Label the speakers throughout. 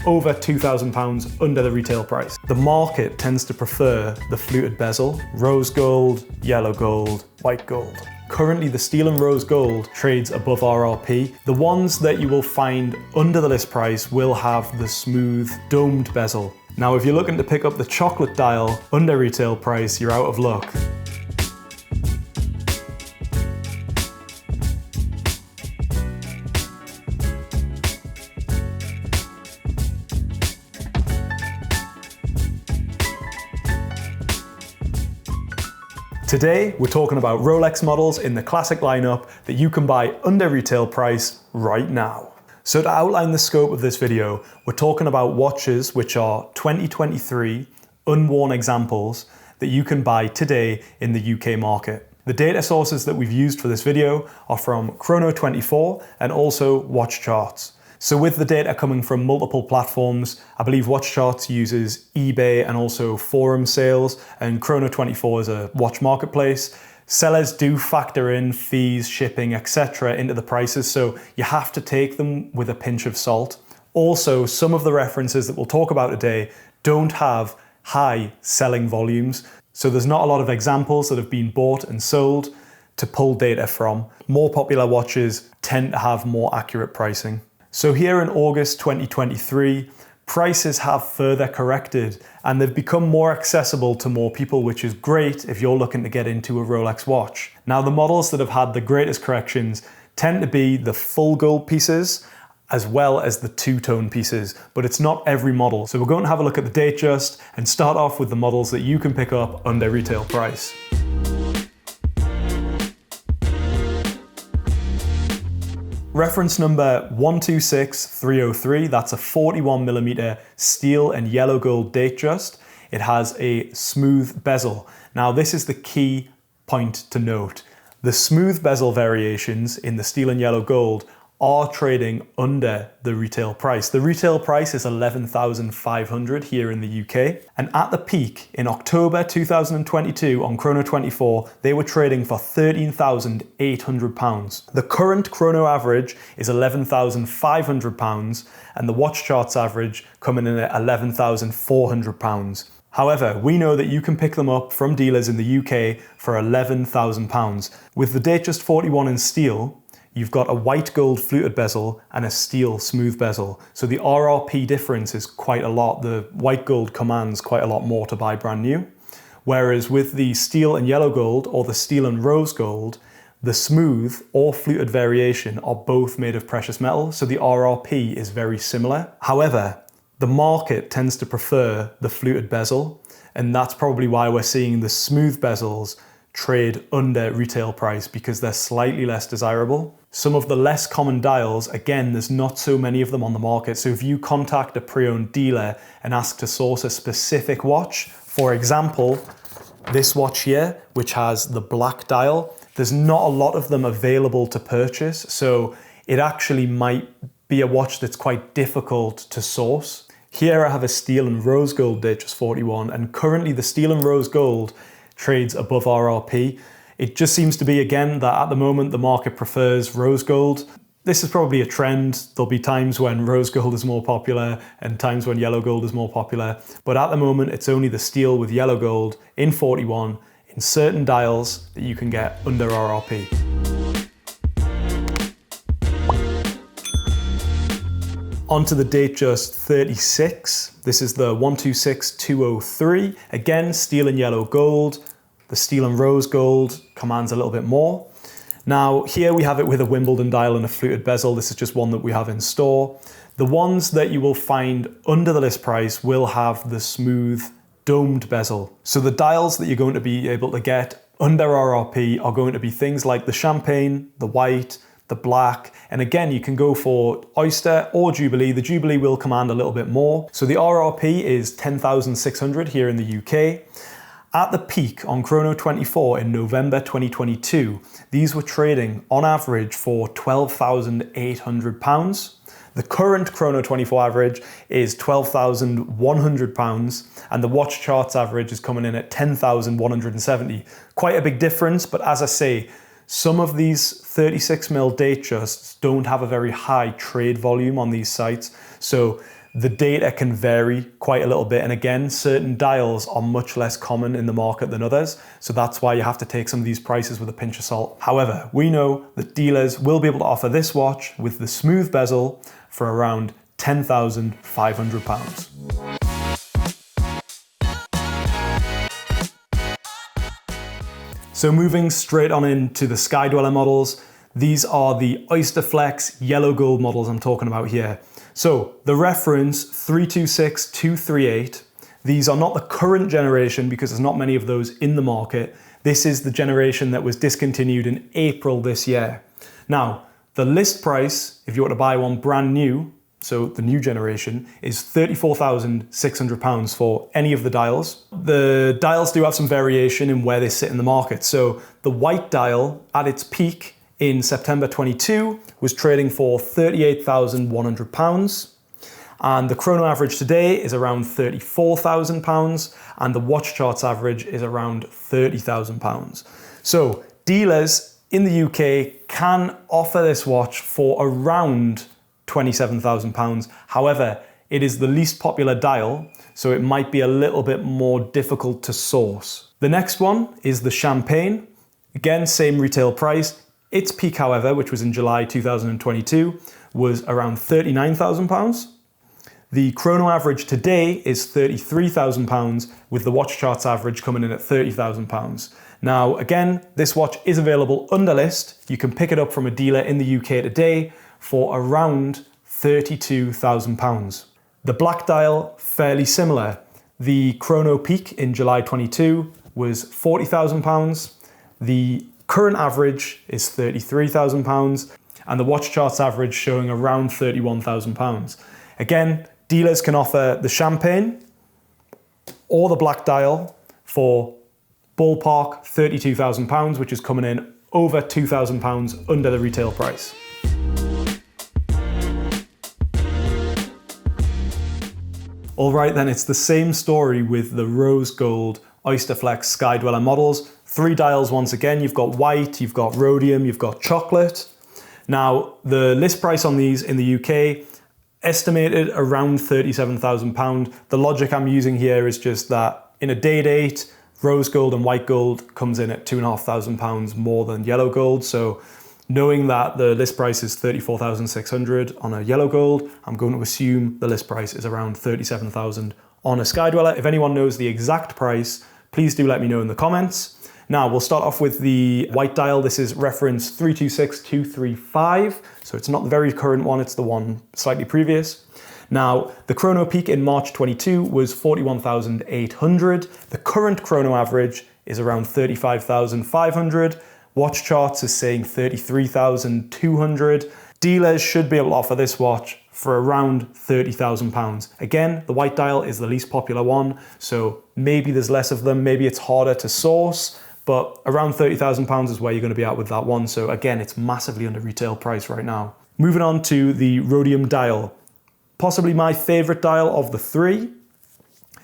Speaker 1: over £2,000 under the retail price. The market tends to prefer the fluted bezel, rose gold, yellow gold, white gold. Currently, the steel and rose gold trades above RRP. The ones that you will find under the list price will have the smooth domed bezel. Now, if you're looking to pick up the chocolate dial under retail price, you're out of luck. Today, we're talking about Rolex models in the Classic lineup that you can buy under retail price right now. So to outline the scope of this video, we're talking about watches which are 2023 unworn examples that you can buy today in the UK market. The data sources that we've used for this video are from Chrono24 and also Watch Charts. So with the data coming from multiple platforms, I believe Watch Charts uses eBay and also forum sales, and Chrono24 is a watch marketplace. Sellers do factor in fees, shipping, etc. into the prices, so you have to take them with a pinch of salt. Also, some of the references that we'll talk about today don't have high selling volumes, so there's not a lot of examples that have been bought and sold to pull data from. More popular watches tend to have more accurate pricing. So here in August 2023, prices have further corrected and they've become more accessible to more people, which is great if you're looking to get into a Rolex watch. Now, the models that have had the greatest corrections tend to be the full gold pieces as well as the two-tone pieces, but it's not every model. So we're going to have a look at the Datejust and start off with the models that you can pick up under retail price. Reference number 126303, that's a 41mm steel and yellow gold Datejust. It has a smooth bezel. Now this is the key point to note. The smooth bezel variations in the steel and yellow gold are trading under the retail price. The retail price is $11,500 here in the UK. And at the peak in October 2022 on Chrono24, they were trading for £13,800. The current Chrono average is £11,500 and the Watch Charts average coming in at £11,400. However, we know that you can pick them up from dealers in the UK for £11,000. With the Datejust 41 in steel, you've got a white gold fluted bezel and a steel smooth bezel. So the RRP difference is quite a lot. The white gold commands quite a lot more to buy brand new. Whereas with the steel and yellow gold or the steel and rose gold, the smooth or fluted variation are both made of precious metal. So the RRP is very similar. However, the market tends to prefer the fluted bezel, and that's probably why we're seeing the smooth bezels trade under retail price, because they're slightly less desirable. Some of the less common dials, again, there's not so many of them on the market. So if you contact a pre-owned dealer and ask to source a specific watch, for example, this watch here, which has the black dial, there's not a lot of them available to purchase. So it actually might be a watch that's quite difficult to source. Here I have a steel and rose gold Datejust 41, and currently the steel and rose gold trades above RRP. It just seems to be, again, that at the moment the market prefers rose gold. This is probably a trend. There'll be times when rose gold is more popular and times when yellow gold is more popular. But at the moment, it's only the steel with yellow gold in 41 in certain dials that you can get under RRP. Onto the Datejust 36. This is the 126203. Again, steel and yellow gold. The steel and rose gold commands a little bit more. Now, here we have it with a Wimbledon dial and a fluted bezel. This is just one that we have in store. The ones that you will find under the list price will have the smooth domed bezel. So the dials that you're going to be able to get under RRP are going to be things like the champagne, the white, the black, and again, you can go for Oyster or Jubilee. The Jubilee will command a little bit more. So the RRP is 10,600 here in the UK. At the peak on Chrono24 in November 2022, these were trading on average for £12,800. The current Chrono24 average is £12,100, and the Watch Charts average is coming in at £10,170. Quite a big difference, but as I say, some of these 36mm Datejusts don't have a very high trade volume on these sites, so The data can vary quite a little bit, and again, certain dials are much less common in the market than others, so that's why you have to take some of these prices with a pinch of salt. However, we know that dealers will be able to offer this watch with the smooth bezel for around £10,500. So moving straight on into the Sky Dweller models, these are the Oysterflex yellow gold models I'm talking about here. So the reference 326238, these are not the current generation because there's not many of those in the market. This is the generation that was discontinued in April this year. Now, the list price, if you were to buy one brand new, so the new generation, is £34,600 for any of the dials. The dials do have some variation in where they sit in the market. So the white dial at its peak in September 22 was trading for £38,100. And the chrono average today is around £34,000, and the watch charts average is around £30,000. So dealers in the UK can offer this watch for around £27,000. However, it is the least popular dial, so it might be a little bit more difficult to source. The next one is the Champagne. Again, same retail price. Its peak, however, which was in July 2022, was around £39,000. The chrono average today is £33,000, with the watch charts average coming in at £30,000. Now, again, this watch is available under list. You can pick it up from a dealer in the UK today for around £32,000. The black dial, fairly similar. The chrono peak in July 22 was £40,000. The current average is £33,000, and the watch charts average showing around £31,000. Again, dealers can offer the Champagne or the black dial for ballpark £32,000, which is coming in over £2,000 under the retail price. All right, then it's the same story with the rose gold Oysterflex Sky Dweller models. 3 dials once again. You've got white, you've got rhodium, you've got chocolate. Now, the list price on these in the UK, estimated around £37,000. The logic I'm using here is just that in a day date, rose gold and white gold comes in at £2,500 more than yellow gold. So knowing that the list price is £34,600 on a yellow gold, I'm going to assume the list price is around £37,000 on a Sky Dweller. If anyone knows the exact price, please do let me know in the comments. Now, we'll start off with the white dial. This is reference 326235. So it's not the very current one, it's the one slightly previous. Now, the chrono peak in March 22 was 41,800. The current chrono average is around 35,500. Watch charts is saying 33,200. Dealers should be able to offer this watch for around £30,000. Again, the white dial is the least popular one, so maybe there's less of them, maybe it's harder to source, but around £30,000 is where you're going to be at with that one. So again, it's massively under retail price right now. Moving on to the rhodium dial. Possibly my favorite dial of the 3.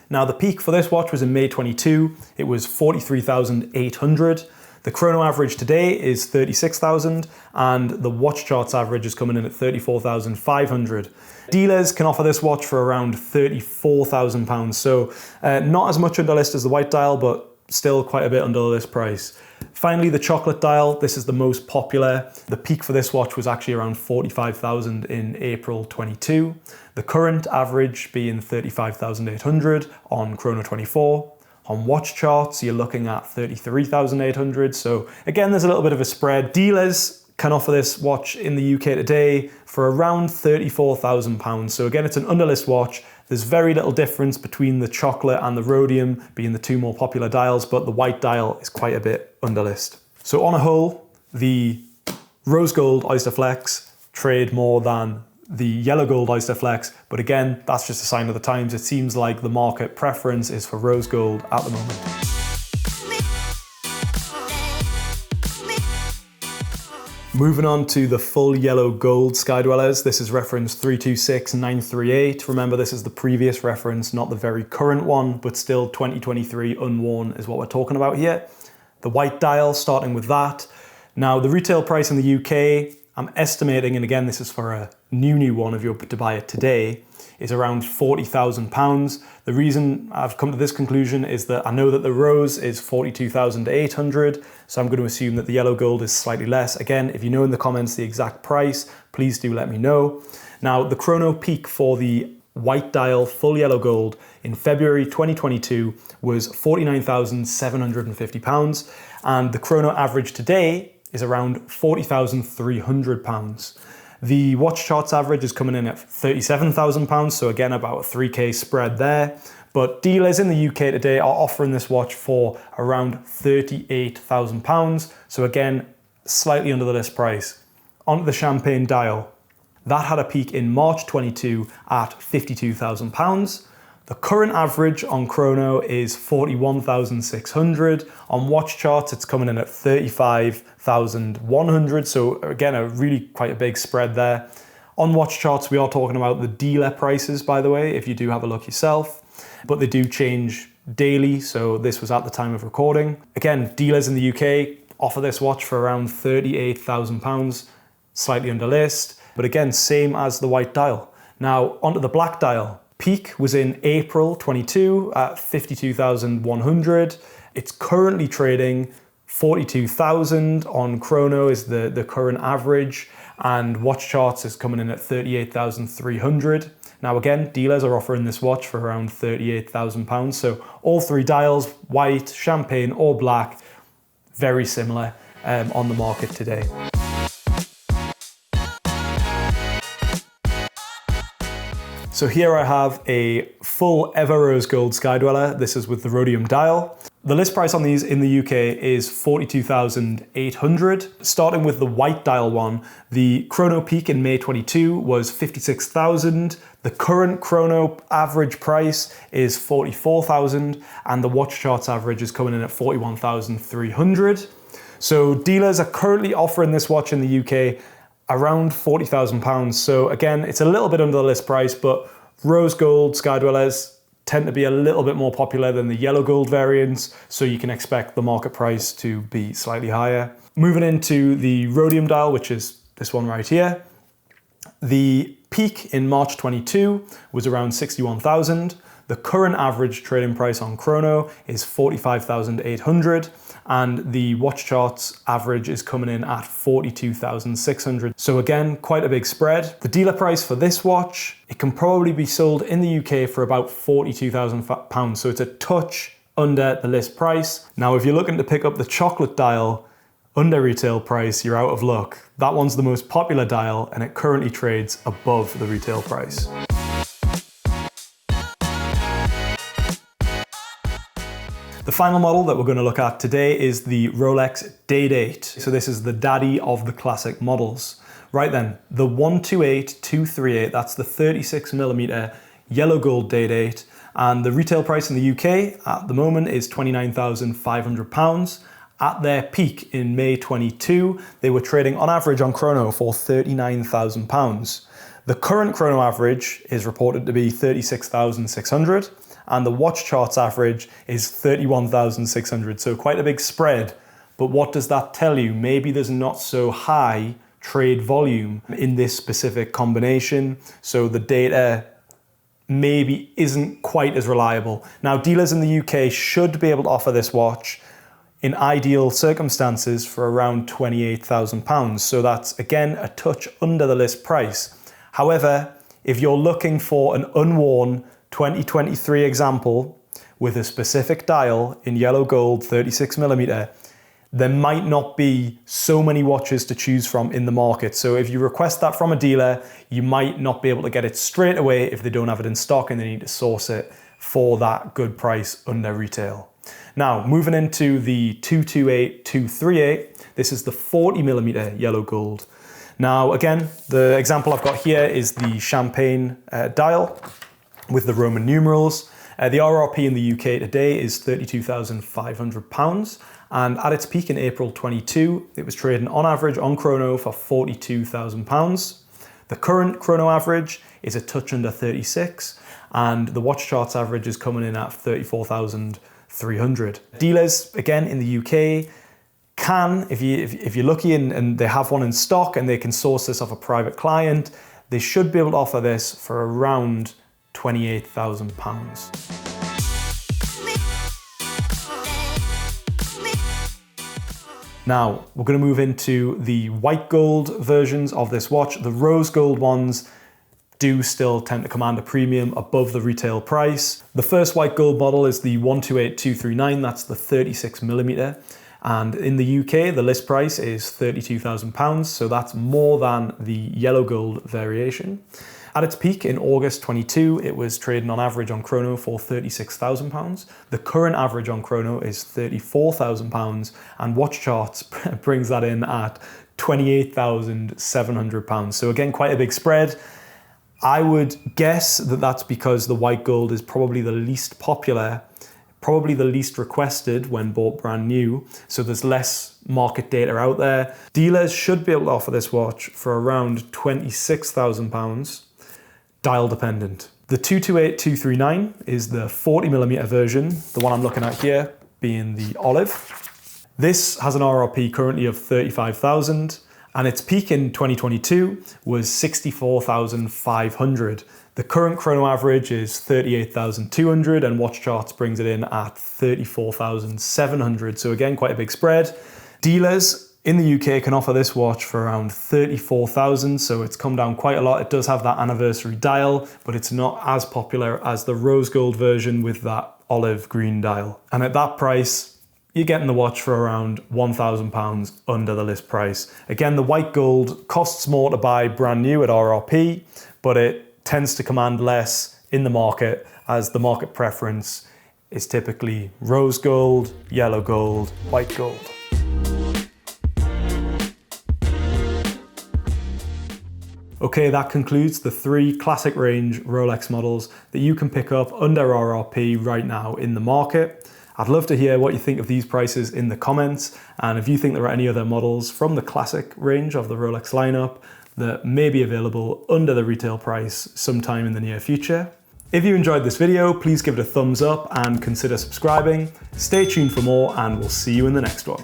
Speaker 1: Now, the peak for this watch was in May 22. It was 43,800. The chrono average today is 36,000, and the watch charts average is coming in at 34,500. Dealers can offer this watch for around £34,000. So not as much under list as the white dial, but still quite a bit under the list price. Finally, the chocolate dial. This is the most popular. The peak for this watch was actually around 45,000 in April 22. The current average being 35,800 on Chrono 24. On watch charts, you're looking at 33,800. So again, there's a little bit of a spread. Dealers can offer this watch in the UK today for around £34,000. So again, it's an underlist watch. There's very little difference between the chocolate and the rhodium being the 2 more popular dials, but the white dial is quite a bit underlist. So on a whole, the rose gold Oysterflex trade more than the yellow gold Oysterflex, but again, that's just a sign of the times. It seems like the market preference is for rose gold at the moment. Moving on to the full yellow gold Sky Dwellers. This is reference 326938. Remember, this is the previous reference, not the very current one, but still 2023 unworn is what we're talking about here. The white dial, starting with that. Now, the retail price in the UK, I'm estimating, and again, this is for a new one, if you're to buy it today, is around £40,000. The reason I've come to this conclusion is that I know that the rose is 42,800, so I'm going to assume that the yellow gold is slightly less. Again, if you know in the comments the exact price, please do let me know. Now, the chrono peak for the white dial full yellow gold in February 2022 was £49,750, and the chrono average today is around £40,300. The watch charts average is coming in at £37,000, so again about a 3k spread there. But dealers in the UK today are offering this watch for around £38,000, so again slightly under the list price. On to the champagne dial. That had a peak in March 22 at £52,000. The current average on chrono is 41,600. On watch charts, it's coming in at 35,100. So again, quite a big spread there. On watch charts, we are talking about the dealer prices, by the way, if you do have a look yourself, but they do change daily. So this was at the time of recording. Again, dealers in the UK offer this watch for around £38,000, slightly under list, but again, same as the white dial. Now onto the black dial. Peak was in April 22 at 52,100. It's currently trading 42,000 on chrono is the current average, and watch charts is coming in at 38,300. Now again, dealers are offering this watch for around £38,000. So all three dials, white, champagne or black, very similar on the market today. So here I have a full Ever Rose Gold Skydweller. This is with the rhodium dial. The list price on these in the UK is 42,800. Starting with the white dial one, the chrono peak in May 22 was 56,000. The current chrono average price is 44,000, and the watch charts average is coming in at 41,300. So dealers are currently offering this watch in the UK around £40,000. So again, it's a little bit under the list price, but rose gold Skydwellers tend to be a little bit more popular than the yellow gold variants, so you can expect the market price to be slightly higher. Moving into the rhodium dial, which is this one right here. The peak in March 22 was around 61,000. The current average trading price on chrono is 45,800. And the watch charts average is coming in at 42,600. So again, quite a big spread. The dealer price for this watch, it can probably be sold in the UK for about £42,000. So it's a touch under the list price. Now, if you're looking to pick up the chocolate dial under retail price, you're out of luck. That one's the most popular dial and it currently trades above the retail price. The final model that we're going to look at today is the Rolex Day-Date. So this is the daddy of the classic models. Right then, the 128238, that's the 36mm yellow gold Day-Date, and the retail price in the UK at the moment is £29,500. At their peak in May 22, they were trading on average on chrono for £39,000. The current chrono average is reported to be £36,600. And the watch charts average is £31,600, so quite a big spread. But what does that tell you? Maybe there's not so high trade volume in this specific combination, so the data maybe isn't quite as reliable. Now, dealers in the UK should be able to offer this watch in ideal circumstances for around £28,000, so that's again a touch under the list price. However, if you're looking for an unworn 2023 example with a specific dial in yellow gold 36mm, there might not be so many watches to choose from in the market. So if you request that from a dealer, you might not be able to get it straight away if they don't have it in stock and they need to source it for that good price under retail. Now, moving into the 228238, this is the 40mm yellow gold. Now, again, the example I've got here is the champagne dial with the Roman numerals. The RRP in the UK today is £32,500, and at its peak in April 22, it was trading on average on chrono for £42,000. The current chrono average is a touch under 36, and the watch charts average is coming in at 34,300. Dealers, again, in the UK, can, if you're lucky and they have one in stock and they can source this off a private client, they should be able to offer this for around £28,000. Now, we're going to move into the white gold versions of this watch. The rose gold ones do still tend to command a premium above the retail price. The first white gold model is the 128239, that's the 36mm. And in the UK, the list price is £32,000, so that's more than the yellow gold variation. At its peak in August 22, it was trading on average on chrono for £36,000. The current average on chrono is £34,000, and Watch Charts brings that in at £28,700. So again, quite a big spread. I would guess that that's because the white gold is probably the least popular, probably the least requested when bought brand new, so there's less market data out there. Dealers should be able to offer this watch for around £26,000, dial dependent. The 228239 is the 40mm version, the one I'm looking at here being the olive. This has an RRP currently of £35,000, and its peak in 2022 was £64,500. The current chrono average is £38,200, and Watch Charts brings it in at £34,700. So again, quite a big spread. Dealers in the UK can offer this watch for around £34,000, so it's come down quite a lot. It does have that anniversary dial, but it's not as popular as the rose gold version with that olive green dial. And at that price, you're getting the watch for around £1,000 under the list price. Again, the white gold costs more to buy brand new at RRP, but it tends to command less in the market, as the market preference is typically rose gold, yellow gold, white gold. Okay, that concludes the 3 classic range Rolex models that you can pick up under RRP right now in the market. I'd love to hear what you think of these prices in the comments, and if you think there are any other models from the classic range of the Rolex lineup that may be available under the retail price sometime in the near future. If you enjoyed this video, please give it a thumbs up and consider subscribing. Stay tuned for more, and we'll see you in the next one.